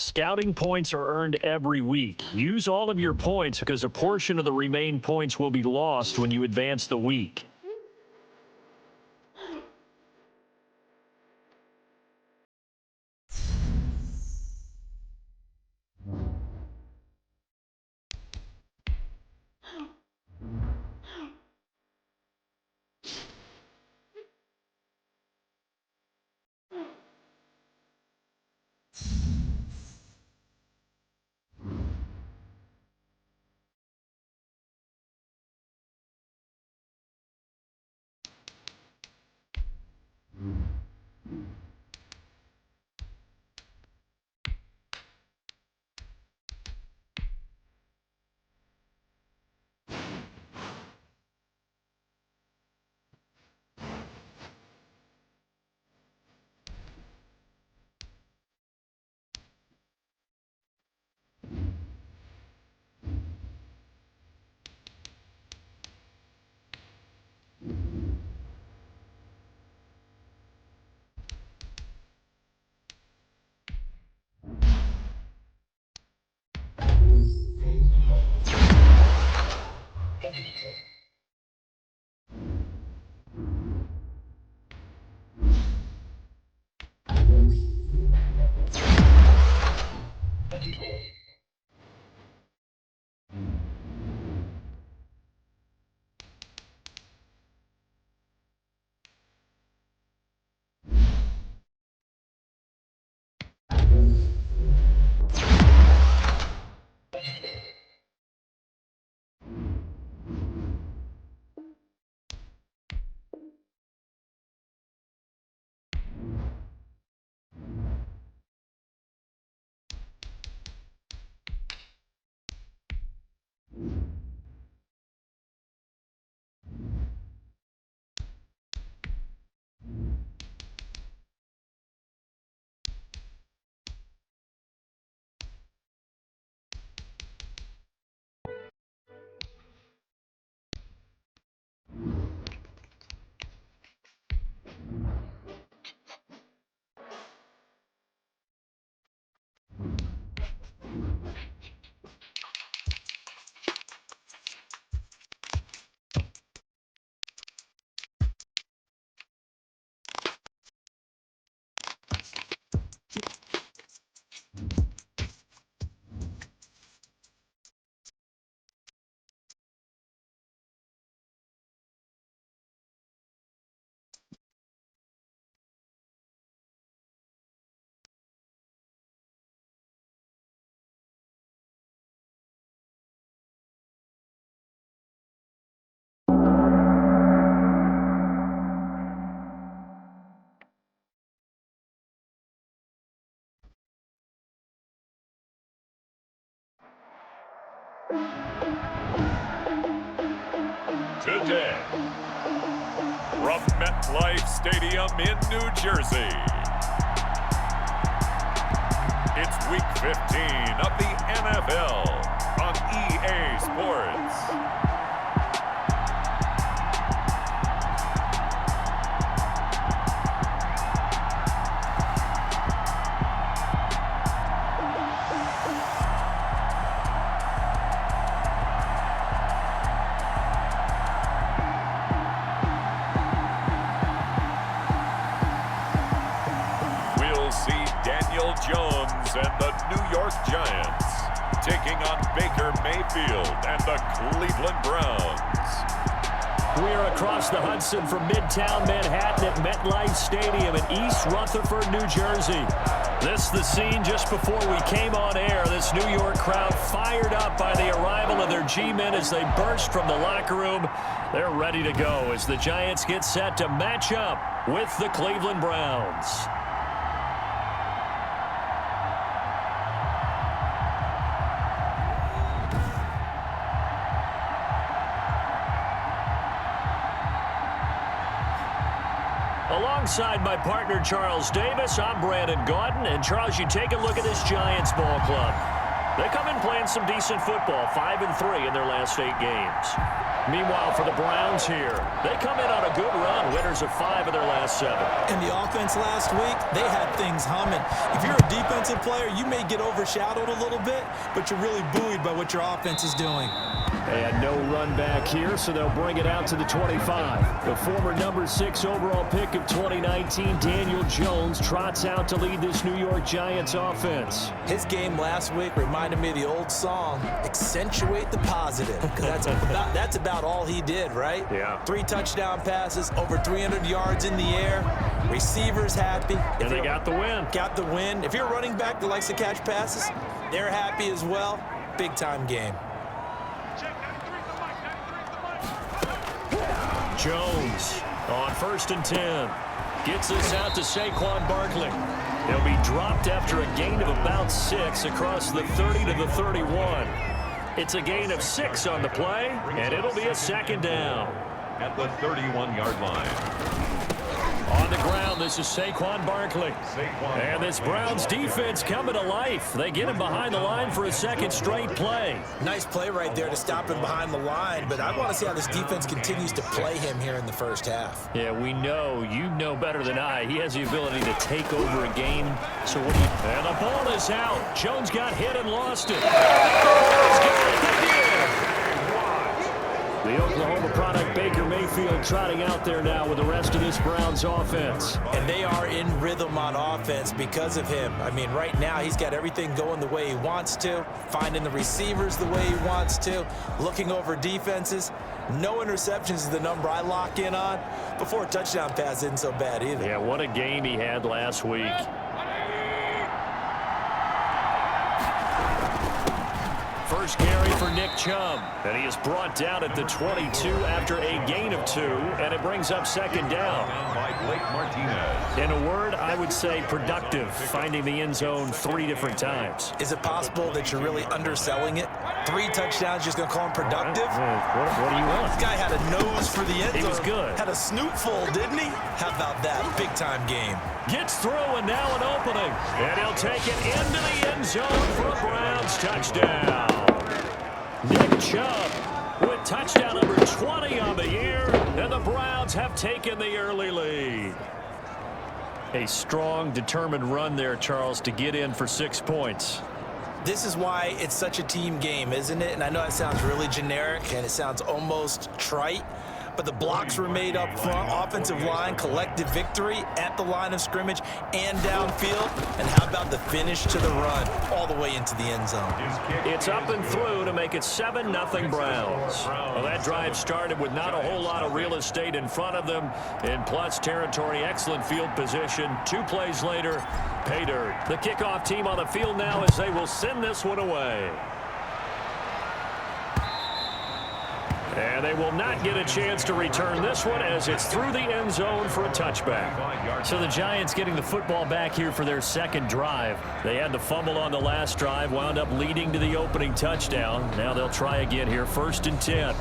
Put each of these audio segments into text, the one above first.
Scouting points are earned every week. Use all of your points because a portion of the remaining points will be lost when you advance the week. Today, from MetLife Stadium in New Jersey, it's Week 15 of the NFL on EA Sports. Jones and the New York Giants taking on Baker Mayfield and the Cleveland Browns. We are across the Hudson from Midtown Manhattan at MetLife Stadium in East Rutherford, New Jersey. This is the scene just before we came on air. This New York crowd fired up by the arrival of their G-men as they burst from the locker room. They're ready to go as the Giants get set to match up with the Cleveland Browns. Alongside my partner, Charles Davis, I'm Brandon Gaudin. And, Charles, you take a look at this Giants ball club. They come in playing some decent football, 5-3 in their last 8 games. Meanwhile, for the Browns here, they come in on a good run, winners of 5 of their last 7. In the offense last week, they had things humming. If you're a defensive player, you may get overshadowed a little bit, but you're really buoyed by what your offense is doing. And no run back here, so they'll bring it out to the 25. The former number 6 overall pick of 2019, Daniel Jones, trots out to lead this New York Giants offense. His game last week reminded me of the old song, Accentuate the Positive. That's about all he did, right? Yeah. 3 touchdown passes, over 300 yards in the air. Receivers happy. And they got the win. Got the win. If you're a running back that likes to catch passes, they're happy as well. Big-time game. Jones on 1st and 10. Gets this out to Saquon Barkley. He'll be dropped after a gain of about 6 across the 30 to the 31. It's a gain of 6 on the play, and it'll be a 2nd down. At the 31-yard line. On the ground, this is Saquon Barkley. And this Browns defense coming to life. They get him behind the line for a 2nd straight play. Nice play right there to stop him behind the line, but I want to see how this defense continues to play him here in the first half. Yeah, we know. You know better than I. He has the ability to take over a game. So what do you... And the ball is out. Jones got hit and lost it. The Oklahoma product, Baker Mayfield, trotting out there now with the rest of this Browns offense. And they are in rhythm on offense because of him. I mean, right now, he's got everything going the way he wants to, finding the receivers the way he wants to, looking over defenses. No interceptions is the number I lock in on. Before a touchdown pass isn't so bad either. Yeah, what a game he had last week. First carry for Nick Chubb, and he is brought down at the 22 after a gain of 2, and it brings up 2nd down. By Blake Martinez. In a word, I would say productive, finding the end zone 3 different times. Is it possible that you're really underselling it? 3 touchdowns, just going to call him productive? What do you want? This guy had a nose for the end zone. He was good. Had a snootful, didn't he? How about that? Big-time game. Gets through, and now an opening. And he'll take it into the end zone for a Browns touchdown. Nick Chubb with touchdown number 20 on the year, and the Browns have taken the early lead. A strong, determined run there, Charles, to get in for 6 points. This is why it's such a team game, isn't it? And I know it sounds really generic, and it sounds almost trite, but the blocks were made up front, offensive line, collective victory at the line of scrimmage and downfield. And how about the finish to the run all the way into the end zone? It's up and through to make it 7-0 Browns. Well, that drive started with not a whole lot of real estate in front of them. In plus territory, excellent field position. 2 plays later, pay dirt. The kickoff team on the field now as they will send this one away. And they will not get a chance to return this one as it's through the end zone for a touchback. So the Giants getting the football back here for their 2nd drive. They had the fumble on the last drive, wound up leading to the opening touchdown. Now they'll try again here, 1st and 10.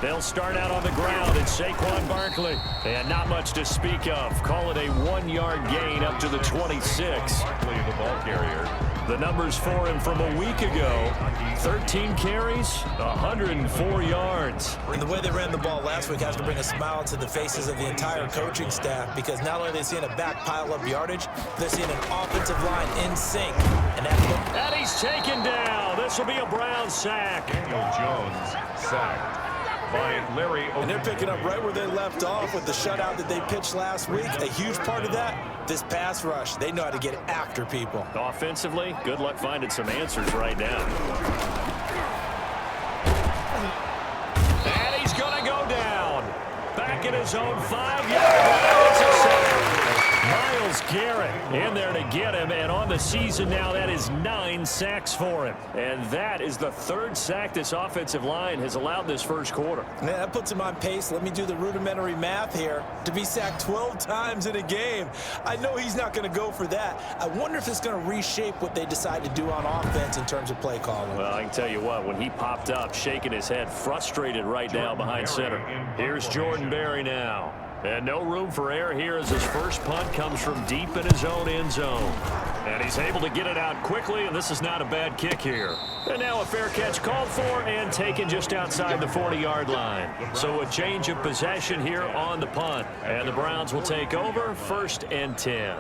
They'll start out on the ground. It's Saquon Barkley. And not much to speak of. Call it a 1-yard gain up to the 26. Barkley, the ball carrier. The numbers for him from a week ago. 13 carries, 104 yards. And the way they ran the ball last week has to bring a smile to the faces of the entire coaching staff, because not only are they seeing a back pile up yardage, they're seeing an offensive line in sync. And he's taken down. This will be a Brown sack. Daniel Jones sacked by Larry. And they're picking up right where they left off with the shutout that they pitched last week. A huge part of that, this pass rush. They know how to get after people. Offensively, good luck finding some answers right now. And he's going to go down. Back in his own 5-yard line. It's a sack. Myles Garrett in there to get him, and on the season now, that is 9 sacks for him. And that is the 3rd sack this offensive line has allowed this first quarter. Man, that puts him on pace. Let me do the rudimentary math here. To be sacked 12 times in a game, I know he's not going to go for that. I wonder if it's going to reshape what they decide to do on offense in terms of play calling. Well, I can tell you what, when he popped up, shaking his head, frustrated right now behind center. Here's Jordan Berry now. And no room for error here as his first punt comes from deep in his own end zone. And he's able to get it out quickly, and this is not a bad kick here. And now a fair catch called for and taken just outside the 40-yard line. So a change of possession here on the punt. And the Browns will take over, 1st and 10.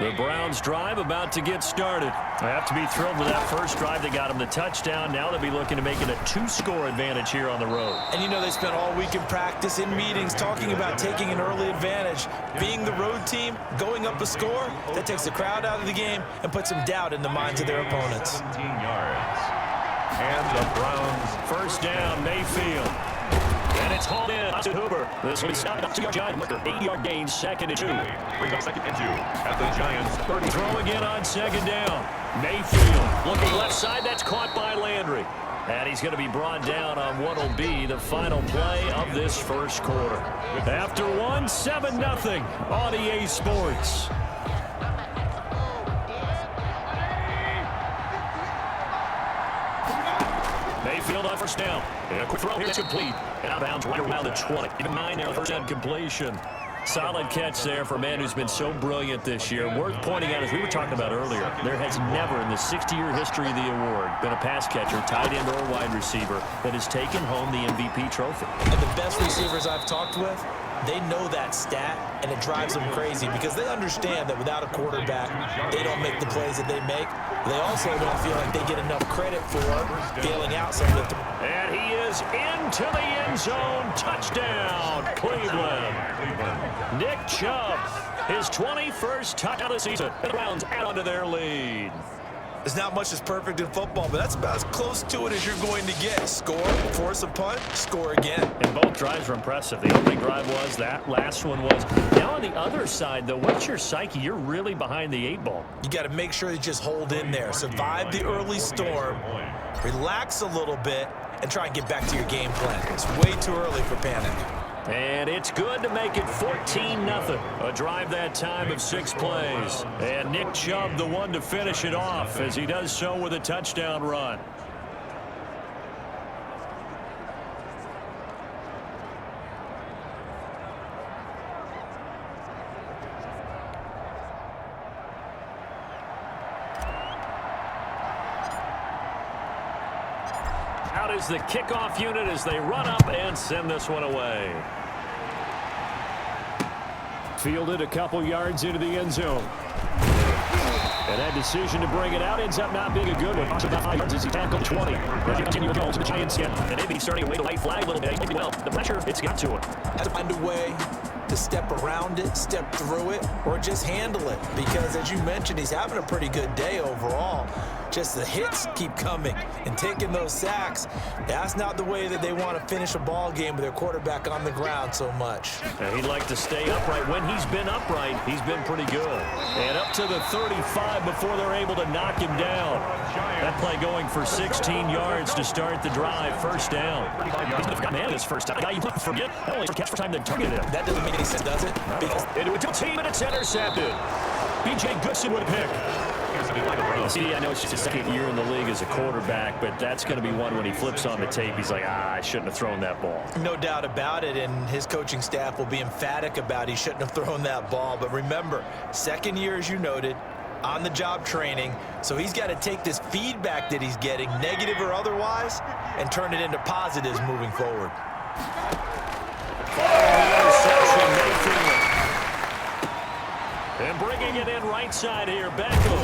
The Browns drive about to get started. I have to be thrilled with that first drive that got them the touchdown. Now they'll be looking to make it a 2-score advantage here on the road. And you know they spent all week in practice, in meetings, talking about taking an early advantage. Being the road team, going up a score, that takes the crowd out of the game and puts some doubt in the minds of their opponents. 17 yards. And the Browns. 1st down, Mayfield. And it's hauled in to Hoover. This will be stopped up to Giant Licker. 8-yard gain, 2nd and 2. Brings up 2nd and 2 at the Giants 30. Throw again on 2nd down. Mayfield looking left side. That's caught by Landry. And he's going to be brought down on what will be the final play of this first quarter. After 1, 7-0 on EA Sports. Mayfield on 1st down. And a quick throw here. It's complete. And out of bounds right around the 20. Keep in mind there, 1st down completion. Solid catch there for a man who's been so brilliant this year. Worth pointing out, as we were talking about earlier, there has never in the 60-year history of the award been a pass catcher, tight end, or wide receiver that has taken home the MVP trophy. And the best receivers I've talked with, they know that stat, and it drives them crazy because they understand that without a quarterback, they don't make the plays that they make. They also don't feel like they get enough credit for bailing out some of the... And he is into the end zone. Touchdown, Cleveland. Nick Chubb, his 21st touchdown of the season. And the Browns add on to their lead. There's not much that's perfect in football, but that's about as close to it as you're going to get. Score, force a punt, score again. And both drives were impressive. The opening drive was, that last one was. Now on the other side, though, what's your psyche? You're really behind the 8 ball. You got to make sure you just hold in there. Survive the early storm, relax a little bit, and try and get back to your game plan. It's way too early for panic. And it's good to make it 14-0. A drive that time of 6 plays. And Nick Chubb, the one to finish it off, as he does so with a touchdown run. Out is the kickoff unit as they run up and send this one away. Fielded a couple yards into the end zone. And that decision to bring it out ends up not being a good one. About 5 yards as he tackled 20. They continue to go to the Giants get. And maybe starting to wave the white flag a little bit. Well, the pressure, it's got to him. Has to find a way to step around it, step through it, or just handle it. Because as you mentioned, he's having a pretty good day overall. Just the hits keep coming and taking those sacks. That's not the way that they want to finish a ball game with their quarterback on the ground so much. And he'd like to stay upright. When he's been upright, he's been pretty good. And up to the 35 before they're able to knock him down. That play going for 16 yards to start the drive. 1st down. He's got man his first time. Guy you don't forget. That only catch for time they targeted him. That doesn't make any sense, does it? Because into a double team, and it's intercepted. B.J. Goodson with a pick. See, I know it's just his 2nd year in the league as a quarterback, but that's going to be one when he flips on the tape. He's like, I shouldn't have thrown that ball. no doubt about it, and his coaching staff will be emphatic about he shouldn't have thrown that ball. But remember, 2nd year, as you noted, on-the-job training, so he's got to take this feedback that he's getting, negative or otherwise, and turn it into positives moving forward. And bringing it in right side here, Beckham.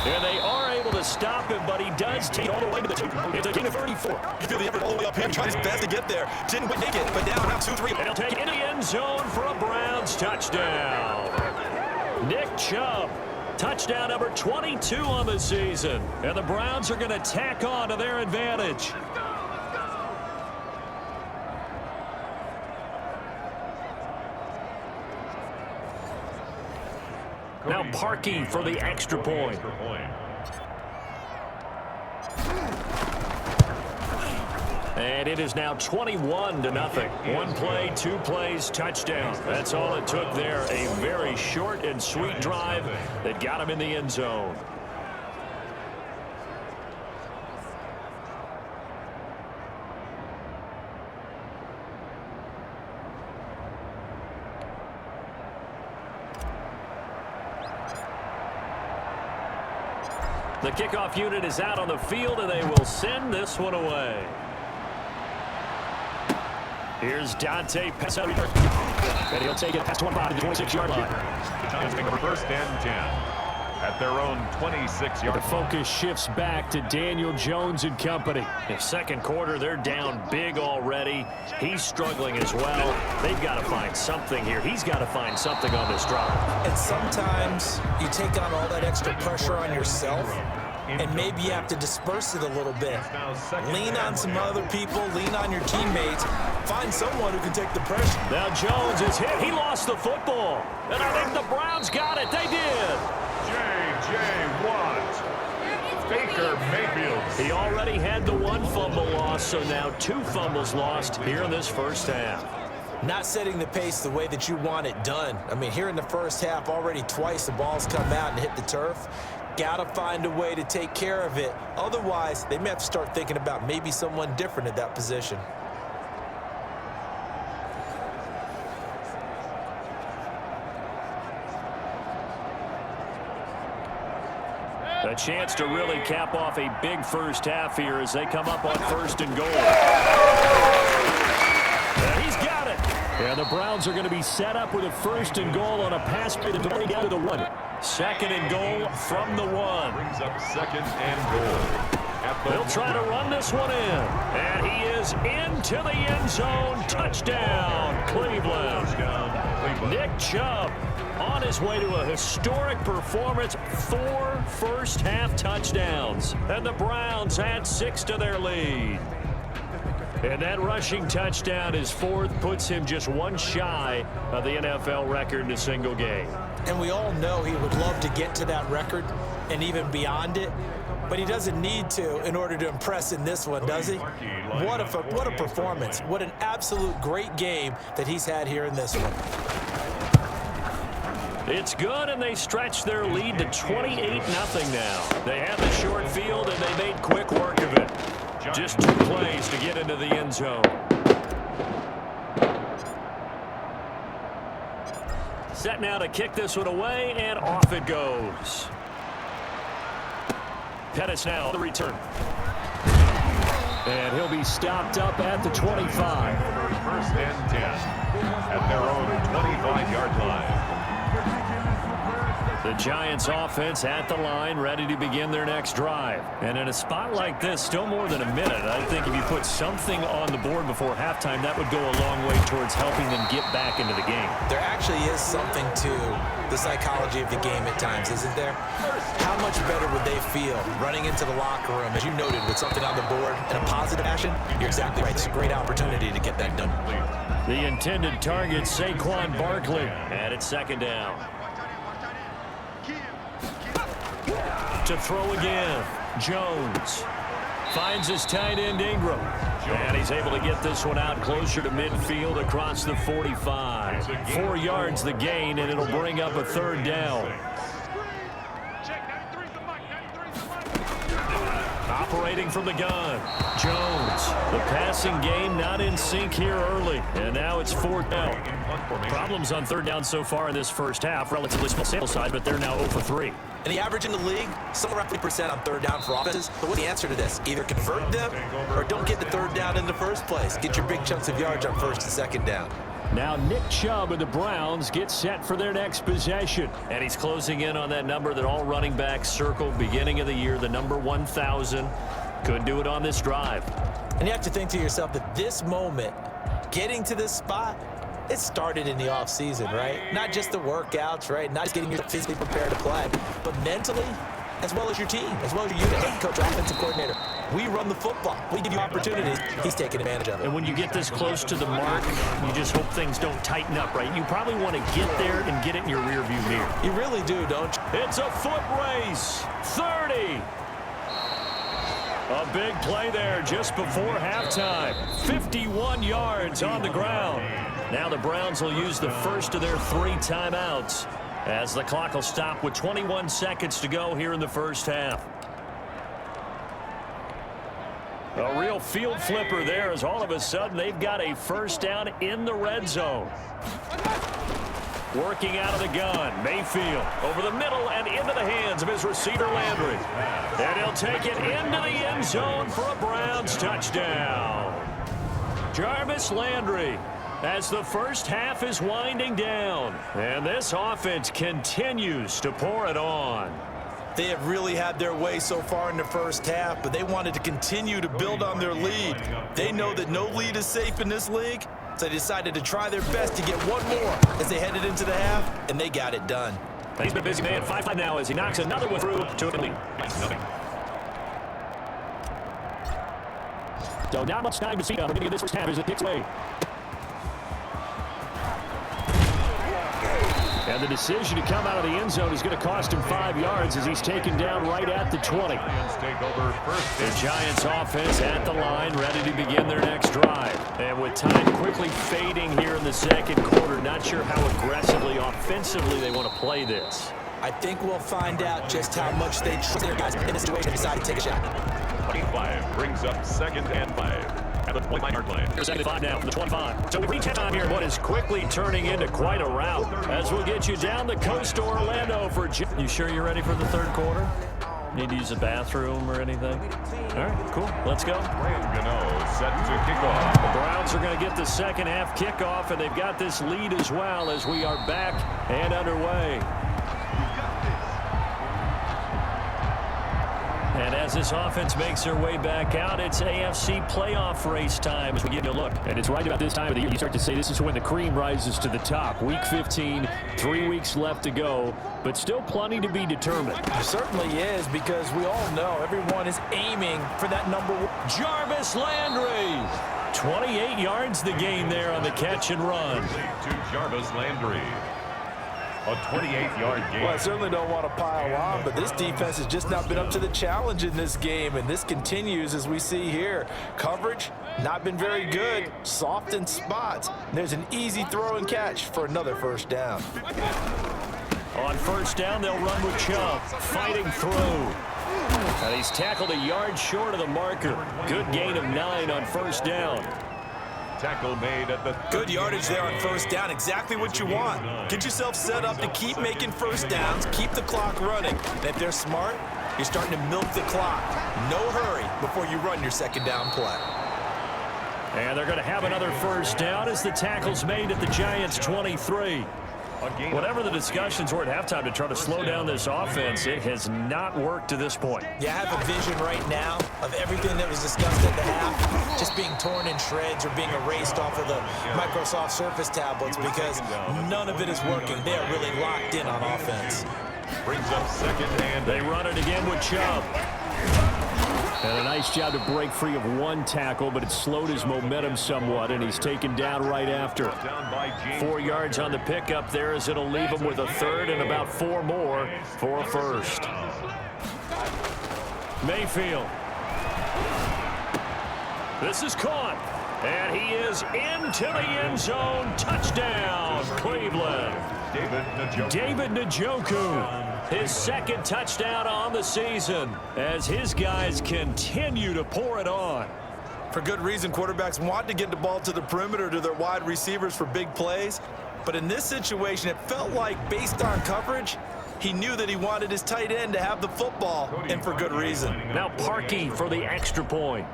And they are able to stop him, but he does take all the way to the 2. It's a gain of 34. You feel the effort all the way up here, trying his best to get there. Didn't make it, but now 2-3. And he'll take it in the end zone for a Browns touchdown. Nick Chubb, touchdown number 22 on the season. And the Browns are going to tack on to their advantage. Now Parkey for the extra point. And it is now 21-0. One play, 2 plays, touchdown. That's all it took there. A very short and sweet drive that got him in the end zone. The kickoff unit is out on the field, and they will send this one away. Here's Dante Pessa. And he'll take it past 25 to the 26-yard line. The Giants pick up first and 10 at their own 26-yard line. The focus shifts back to Daniel Jones and company. In second quarter, they're down big already. He's struggling as well. They've got to find something here. He's got to find something on this drive. And sometimes you take on all that extra pressure on yourself, and maybe you have to disperse it a little bit. Lean on some other people, lean on your teammates, find someone who can take the pressure. Now Jones is hit. He lost the football. And I think the Browns got it. They did. J.J. Watt. Baker Mayfield. He already had the 1 fumble loss, so now 2 fumbles lost here in this first half. Not setting the pace the way that you want it done. I mean, here in the first half, already twice the ball's come out and hit the turf. Got to find a way to take care of it. Otherwise, they may have to start thinking about maybe someone different at that position. A chance to really cap off a big first half here as they come up on 1st and goal. And he's got it. And the Browns are going to be set up with a 1st and goal on a pass play to bring down to the 1. 2nd and goal from the 1. Brings up 2nd and goal. They'll try to run this one in. And he is into the end zone. Touchdown, Cleveland. Nick Chubb on his way to a historic performance. 4 first-half touchdowns. And the Browns add 6 to their lead. And that rushing touchdown, his 4th, puts him just 1 shy of the NFL record in a single game. And we all know he would love to get to that record and even beyond it, but he doesn't need to in order to impress in this one, does he? What a performance. What an absolute great game that he's had here in this one. It's good, and they stretch their lead to 28-0 now. They have the short field, and they made quick work of it. Just 2 plays to get into the end zone. Set now to kick this one away, and off it goes. Pettis now on the return. And he'll be stopped up at the 25. 1st and 10 at their own 25-yard line. The Giants offense at the line, ready to begin their next drive. And in a spot like this, still more than a minute, I think if you put something on the board before halftime, that would go a long way towards helping them get back into the game. There actually is something to the psychology of the game at times, isn't there? How much better would they feel running into the locker room, as you noted, with something on the board in a positive fashion? You're exactly right. It's a great opportunity to get that done. The intended target, Saquon Barkley, and it's 2nd down. To throw again, Jones finds his tight end Ingram, and he's able to get this one out closer to midfield across the 45. 4 yards the gain, and it'll bring up a 3rd down. Operating from the gun, Jones. The passing game not in sync here early, and now it's 4th down. Problems on 3rd down so far in this first half, relatively small sample size, but they're now 0 for 3. And the average in the league, somewhere around 50% on 3rd down for offenses. But what's the answer to this? Either convert them or don't get the 3rd down in the first place. Get your big chunks of yards on 1st and 2nd down. Now Nick Chubb and the Browns get set for their next possession. And he's closing in on that number that all running backs circled beginning of the year, the number 1,000. Couldn't do it on this drive. And you have to think to yourself that this moment, getting to this spot, it started in the offseason, right? Not just the workouts, right? Not just getting yourself physically prepared to play, but mentally, as well as your team, as well as your unit, head coach, offensive coordinator. We run the football. We give you opportunities. He's taking advantage of it. And when you get this close to the mark, you just hope things don't tighten up, right? You probably want to get there and get it in your rearview mirror. You really do, don't you? It's a foot race. 30. A big play there just before halftime. 51 yards on the ground. Now the Browns will use the first of their 3 timeouts as the clock will stop with 21 seconds to go here in the first half. A real field flipper there as all of a sudden they've got a first down in the red zone. Working out of the gun, Mayfield over the middle and into the hands of his receiver Landry. And he'll take it into the end zone for a Browns touchdown. Jarvis Landry as the first half is winding down. And this offense continues to pour it on. They have really had their way so far in the first half, but they wanted to continue to build on their lead. They know that no lead is safe in this league, so they decided to try their best to get one more as they headed into the half, and they got it done. He's been a busy man, 5-5 now as he knocks another one through to a lead. So not much time to see beginning of this first half as it kicks away. And the decision to come out of the end zone is going to cost him 5 yards as he's taken down right at the 20. The Giants offense at the line, ready to begin their next drive. And with time quickly fading here in the second quarter, not sure how aggressively, offensively they want to play this. I think we'll find out just how much they trust their guys in this situation and decide to take a shot. 25 brings up 2nd and 5. At the 29-yard line. Here's 2nd and 5 now from the 25. So we reach time here, what is quickly turning into quite a rout as we'll get you down the coast to Orlando for... You sure you're ready for the third quarter? Need to use a bathroom or anything? All right, cool. Let's go. Gano set to kick off. The Browns are going to get the second half kickoff, and they've got this lead as well as we are back and underway. And as this offense makes their way back out, it's AFC playoff race time as we give you a look. And it's right about this time of the year you start to say this is when the cream rises to the top. Week 15, 3 weeks left to go, but still plenty to be determined. It certainly is, because we all know everyone is aiming for that number 1. Jarvis Landry. 28 yards the gain there on the catch and run. To Jarvis Landry. A 28-yard gain. Well, I certainly don't want to pile on, but this defense has just not been up to the challenge in this game, and this continues as we see here. Coverage, not been very good, soft in spots. There's an easy throw and catch for another first down. On first down, they'll run with Chubb, fighting through. And he's tackled a yard short of the marker. Good gain of 9 on first down. Tackle made at the... Good yardage there on first down, exactly what you want. Get yourself set up to keep making first downs, keep the clock running. And if they're smart, you're starting to milk the clock. No hurry before you run your second down play. And they're going to have another first down as the tackle's made at the Giants' 23. Whatever the discussions were at halftime to try to slow down this offense, it has not worked to this point. Yeah, I have a vision right now of everything that was discussed at the half just being torn in shreds or being erased off of the Microsoft Surface tablets because none of it is working. They are really locked in on offense. Brings up 2nd and... They run it again with Chubb. And a nice job to break free of one tackle, but it slowed his momentum somewhat, and he's taken down right after. 4 yards on the pickup there as it'll leave him with a third and about 4 more for a first. Mayfield. This is caught, and he is into the end zone. Touchdown, Cleveland. David Njoku. His second touchdown on the season as his guys continue to pour it on. For good reason, quarterbacks want to get the ball to the perimeter to their wide receivers for big plays. But in this situation, it felt like based on coverage, he knew that he wanted his tight end to have the football, and for good reason. Now Parkey for the extra point.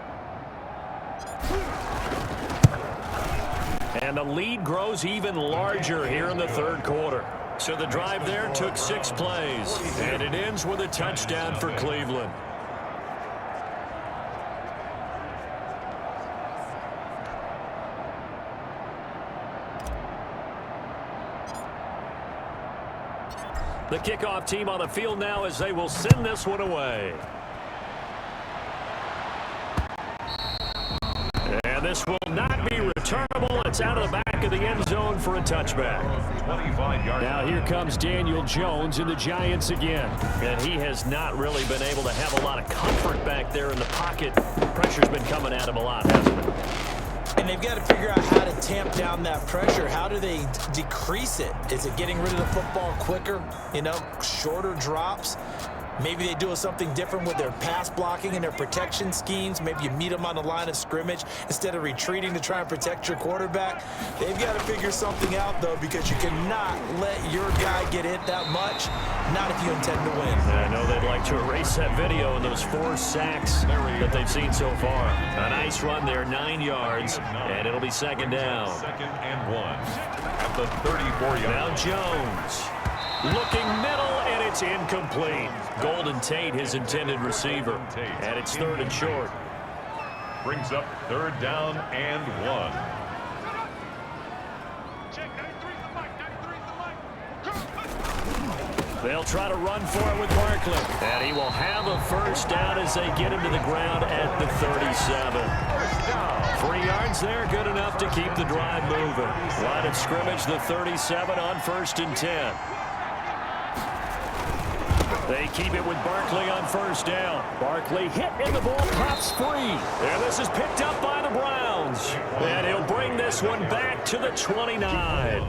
And the lead grows even larger here in the third quarter. So the drive there took 6 plays, and it ends with a touchdown for Cleveland. The kickoff team on the field now as they will send this one away. And this will not be returnable. It's out of the back of the end zone for a touchback. 25 yards. Now here comes Daniel Jones in the Giants again. And he has not really been able to have a lot of comfort back there in the pocket. Pressure's been coming at him a lot, hasn't it? And they've got to figure out how to tamp down that pressure. How do they decrease it? Is it getting rid of the football quicker? You know, shorter drops? Maybe they do something different with their pass blocking and their protection schemes. Maybe you meet them on the line of scrimmage instead of retreating to try and protect your quarterback. They've got to figure something out, though, because you cannot let your guy get hit that much, not if you intend to win. I know they'd like to erase that video and those 4 sacks that they've seen so far. A nice run there, 9 yards, and it'll be second down. 2nd and 1 at the 34-yard. Now Jones looking middle, and it's incomplete. Golden Tate, his intended receiver, and it's 3rd and short. Brings up 3rd down and 1. They'll try to run for it with Barkley. And he will have a first down as they get him to the ground at the 37. 3 yards there, good enough to keep the drive moving. Line of scrimmage, the 37 on 1st and 10. They keep it with Barkley on 1st down. Barkley hit and the ball pops free. And this is picked up by the Browns. And he'll bring this one back to the 29.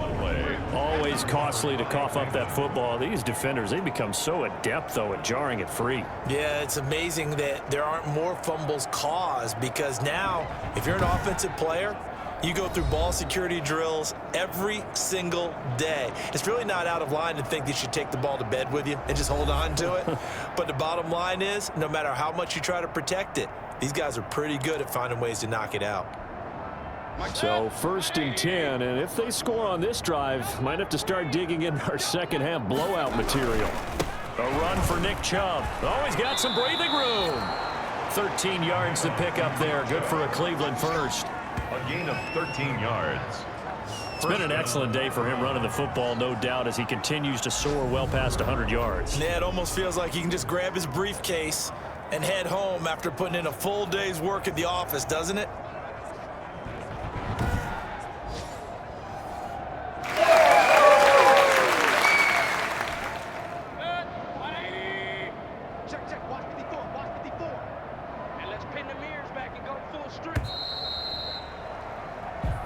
Always costly to cough up that football. These defenders, they become so adept, though, at jarring it free. Yeah, it's amazing that there aren't more fumbles caused, because now, if you're an offensive player, you go through ball security drills every single day. It's really not out of line to think you should take the ball to bed with you and just hold on to it. But the bottom line is, no matter how much you try to protect it, these guys are pretty good at finding ways to knock it out. So 1st and 10, and if they score on this drive, might have to start digging in our second half blowout material. A run for Nick Chubb. Oh, he's got some breathing room. 13 yards to pick up there. Good for a Cleveland first. A gain of 13 yards. It's been an excellent day for him running the football, no doubt, as he continues to soar well past 100 yards. Yeah, it almost feels like he can just grab his briefcase and head home after putting in a full day's work at the office, doesn't it?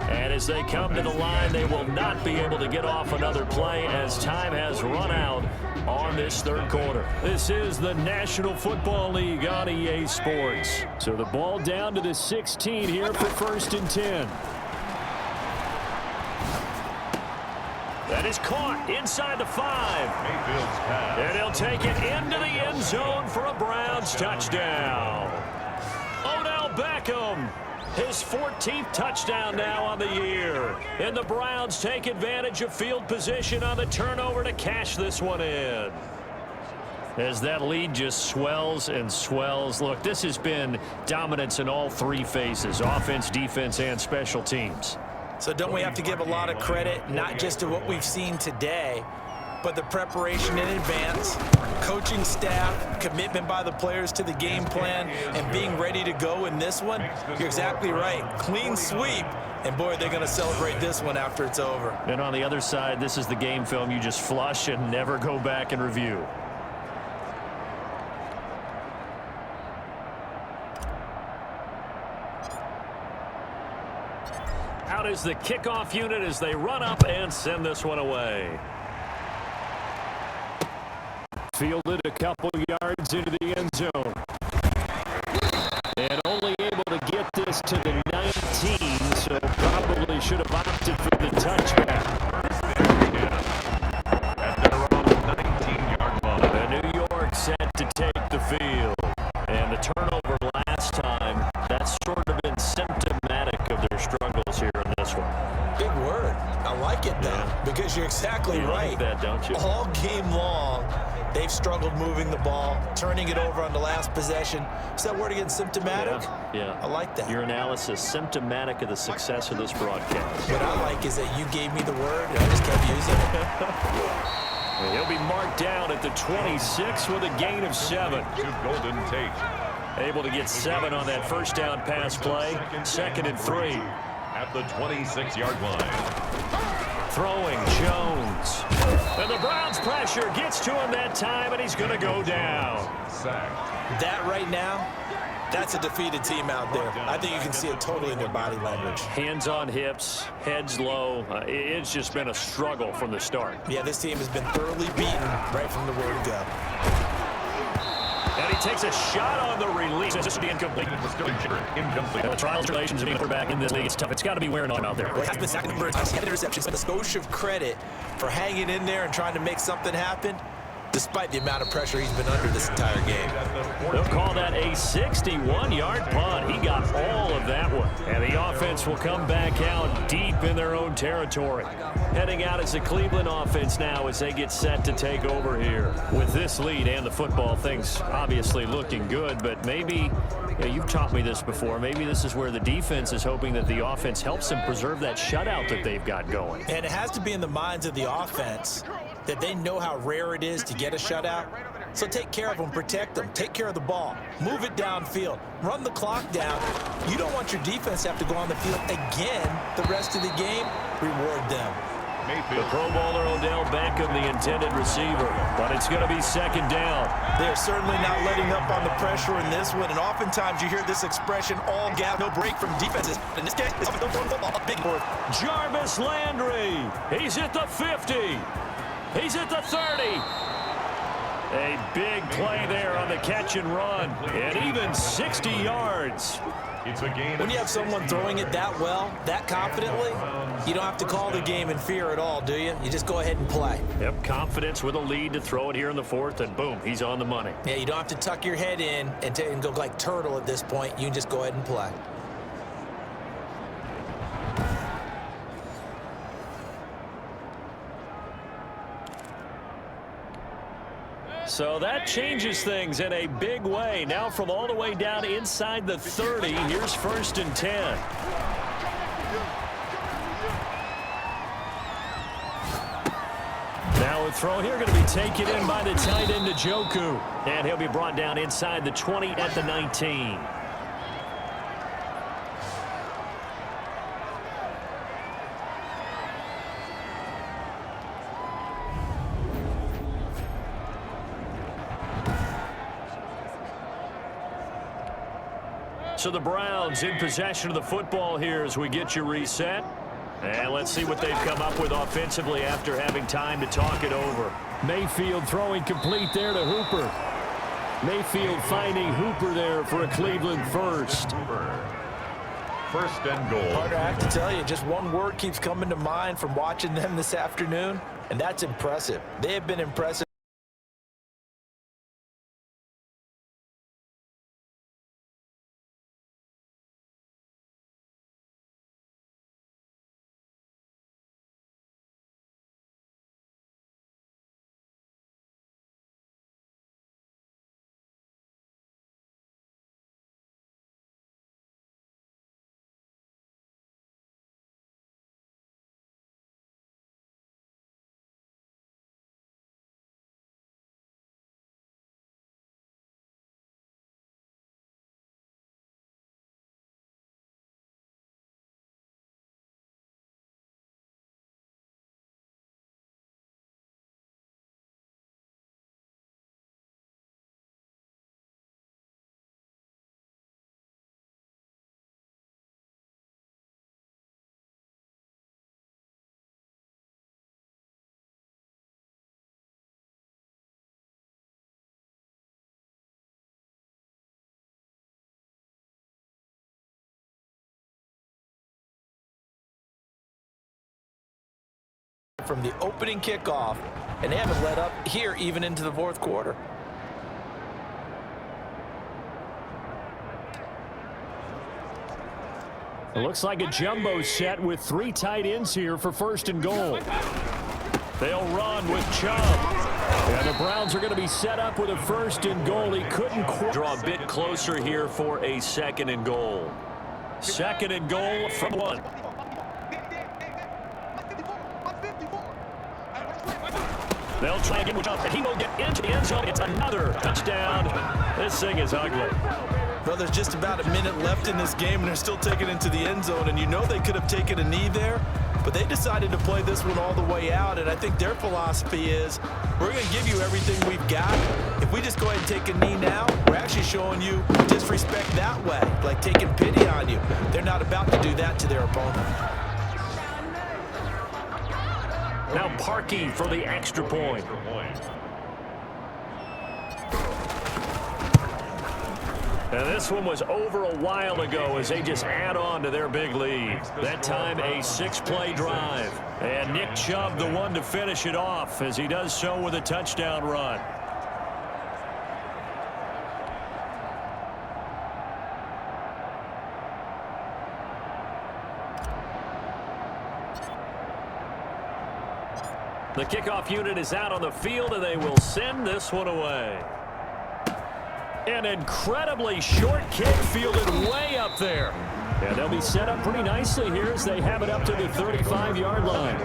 And as they come to the line, they will not be able to get off another play as time has run out on this 3rd quarter. This is the National Football League on EA Sports. So the ball down to the 16 here for 1st and 10. That is caught inside the 5. Mayfield's pass. And he'll take it into the end zone for a Browns touchdown. Odell Beckham, his 14th touchdown now on the year. And the Browns take advantage of field position on the turnover to cash this one in. As that lead just swells and swells. Look, this has been dominance in all 3 phases, offense, defense, and special teams. So don't we have to give a lot of credit, not just to what we've seen today, but the preparation in advance, coaching staff, commitment by the players to the game plan, and being ready to go in this one? You're exactly right. Clean sweep, and boy, they're going to celebrate this one after it's over. And on the other side, this is the game film you just flush and never go back and review. Out is the kickoff unit as they run up and send this one away. Fielded a couple yards into the end zone. And only able to get this to the 19, so probably should have opted for the touchback. At their own 19-yard line. The New York set to take the field. And the turnover last time, that's sort of been symptomatic of their struggles here in this one. Big word. I like it, though, because you're exactly right. Like that, don't you? All game long, they've struggled moving the ball, turning it over on the last possession. Is that word again, symptomatic? Yeah. I like that. Your analysis, symptomatic of the success of this broadcast. What I like is that you gave me the word, and I just kept using it. And he'll be marked down at the 26 with a gain of 7. To Golden Tate. Able to get 7 on that first down pass play. 2nd and 3. At the 26-yard line. Throwing Jones. And the Browns pressure gets to him that time, and he's going to go down. Sacked. That right now, that's a defeated team out there. I think you can see it totally in their body language. Hands on hips, heads low. It's just been a struggle from the start. Yeah, this team has been thoroughly beaten right from the word go. And he takes a shot on the release. It's just be incomplete. Incomplete. The trials and relations of being a quarterback in this league, it's tough. It's got to be wearing on him out there. Well, he has been sacked a number of times. He had interceptions. But a skosh of credit for hanging in there and trying to make something happen, despite the amount of pressure he's been under this entire game. They'll call that a 61-yard punt. He got all of that one. And the offense will come back out deep in their own territory. Heading out as the Cleveland offense now as they get set to take over here. With this lead and the football, things obviously looking good, but maybe, you've taught me this before, maybe this is where the defense is hoping that the offense helps them preserve that shutout that they've got going. And it has to be in the minds of the offense that they know how rare it is to get a shutout. So take care of them, protect them, take care of the ball, move it downfield, run the clock down. You don't want your defense to have to go on the field again the rest of the game. Reward them. The Pro Bowler Odell Beckham, the intended receiver, but it's going to be 2nd down. They're certainly not letting up on the pressure in this one, and oftentimes you hear this expression, all gap, no break from defenses. In this case, it's a big board. Jarvis Landry, he's at the 50. He's at the 30. A big play there on the catch and run, and even 60 yards. It's a gain. When you have someone throwing it that well, that confidently, you don't have to call the game in fear at all, do you? You just go ahead and play. Yep, confidence with a lead to throw it here in the 4th, and boom, he's on the money. Yeah, you don't have to tuck your head in and go like turtle at this point. You can just go ahead and play. So that changes things in a big way. Now from all the way down inside the 30, here's 1st and 10. Now a throw here going to be taken in by the tight end Njoku. And he'll be brought down inside the 20 at the 19. So the Browns in possession of the football here as we get you reset. And let's see what they've come up with offensively after having time to talk it over. Mayfield throwing complete there to Hooper. Mayfield finding Hooper there for a Cleveland first. 1st and goal. Carter, I have to tell you, just one word keeps coming to mind from watching them this afternoon, and that's impressive. They have been impressive. From the opening kickoff, and they haven't let up here even into the 4th quarter. It looks like a jumbo set with 3 tight ends here for 1st and goal. They'll run with Chubb. And the Browns are going to be set up with a 1st and goal. He couldn't draw a bit closer here for a 2nd and goal. 2nd and goal from 1. They'll try again with jump, and he will get into the end zone. It's another touchdown. This thing is ugly. Well, there's just about a minute left in this game, and they're still taking it into the end zone. And you know they could have taken a knee there, but they decided to play this one all the way out. And I think their philosophy is, we're going to give you everything we've got. If we just go ahead and take a knee now, we're actually showing you disrespect that way, like taking pity on you. They're not about to do that to their opponent. Now Parkey for the extra point. And this one was over a while ago as they just add on to their big lead. That time a 6-play drive. And Nick Chubb the one to finish it off as he does so with a touchdown run. The kickoff unit is out on the field, and they will send this one away. An incredibly short kick fielded way up there. And they'll be set up pretty nicely here as they have it up to the 35-yard line.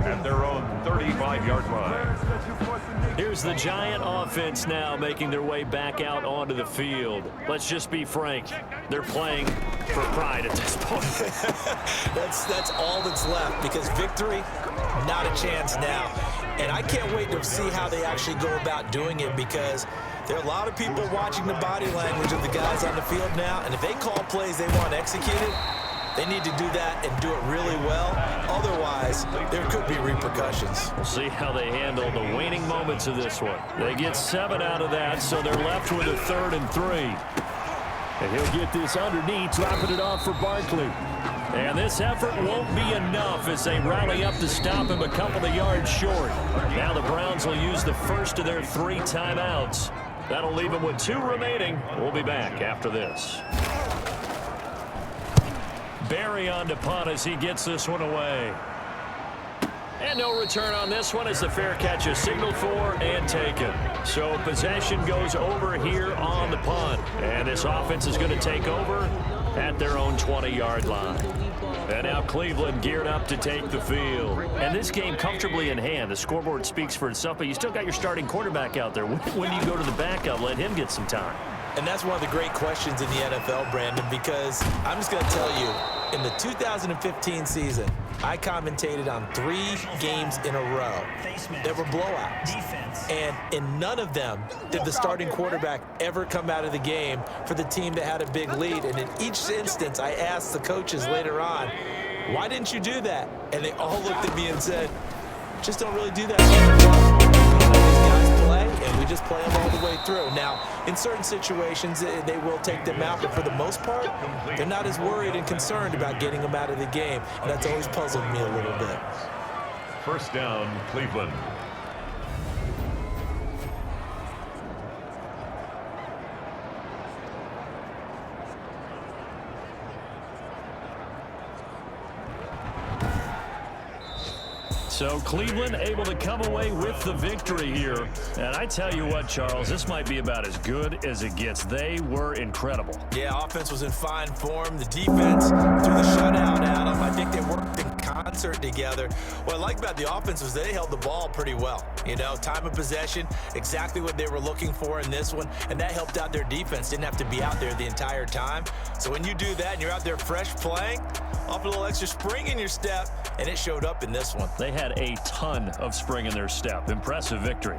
At their own 35-yard line. Here's the Giant offense now making their way back out onto the field. Let's just be frank. They're playing for pride at this point. That's all that's left, because victory, not a chance now. And I can't wait to see how they actually go about doing it, because there are a lot of people watching the body language of the guys on the field now, and if they call plays they want executed, they need to do that and do it really well. Otherwise, there could be repercussions. We'll see how they handle the waning moments of this one. They get 7 out of that, so they're left with a 3rd and 3. And he'll get this underneath, dropping it off for Barkley. And this effort won't be enough as they rally up to stop him a couple of yards short. Now the Browns will use the first of their 3 timeouts. That'll leave them with 2 remaining. We'll be back after this. Barry on to punt as he gets this one away. And no return on this one as the fair catch is signaled for and taken. So possession goes over here on the punt. And this offense is going to take over at their own 20-yard line. And now Cleveland geared up to take the field. And this game comfortably in hand. The scoreboard speaks for itself, but you still got your starting quarterback out there. When do you go to the backup? Let him get some time. And that's one of the great questions in the NFL, Brandon, because I'm just going to tell you, in the 2015 season, I commentated on 3 games in a row. There were blowouts. And in none of them did the starting quarterback ever come out of the game for the team that had a big lead. And in each instance, I asked the coaches later on, why didn't you do that? And they all looked at me and said, just don't really do that. These guys play, and we just play them all the way through. Now, in certain situations, they will take them out, but for the most part, they're not as worried and concerned about getting them out of the game, and that's always puzzled me a little bit. First down, Cleveland. So Cleveland able to come away with the victory here. And I tell you what, Charles, this might be about as good as it gets. They were incredible. Yeah, offense was in fine form. The defense threw the shutout at them. I think they worked in concert together. What I like about the offense was they held the ball pretty well. You know, time of possession, exactly what they were looking for in this one, and that helped out their defense. Didn't have to be out there the entire time. So when you do that and you're out there fresh playing, off a little extra spring in your step, and it showed up in this one. They had a ton of spring in their step. Impressive victory.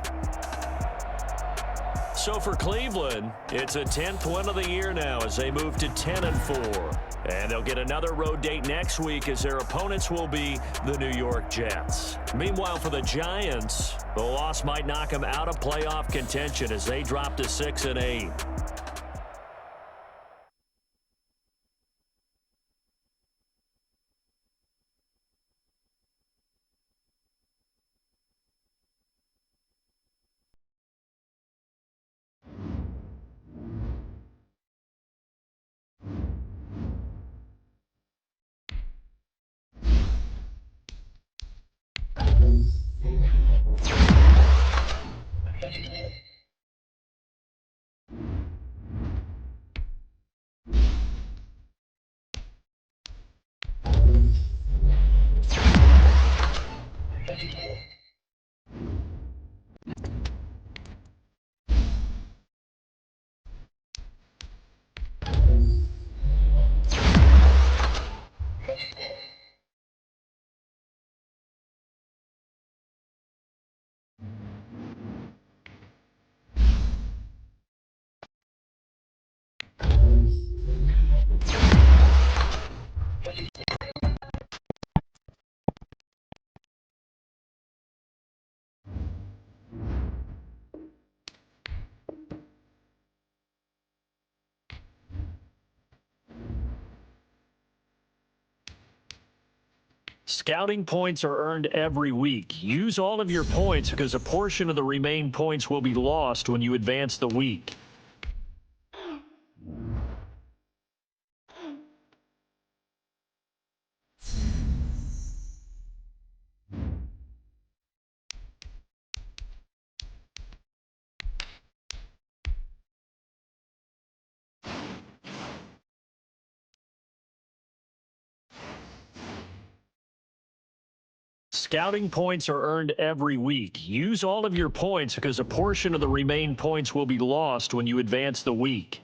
So for Cleveland, it's a 10th win of the year now as they move to 10-4. And they'll get another road date next week as their opponents will be the New York Jets. Meanwhile, for the Giants, the loss might knock them out of playoff contention as they drop to 6-8. Scouting points are earned every week. Use all of your points because a portion of the remaining points will be lost when you advance the week. Scouting points are earned every week. Use all of your points because a portion of the remaining points will be lost when you advance the week.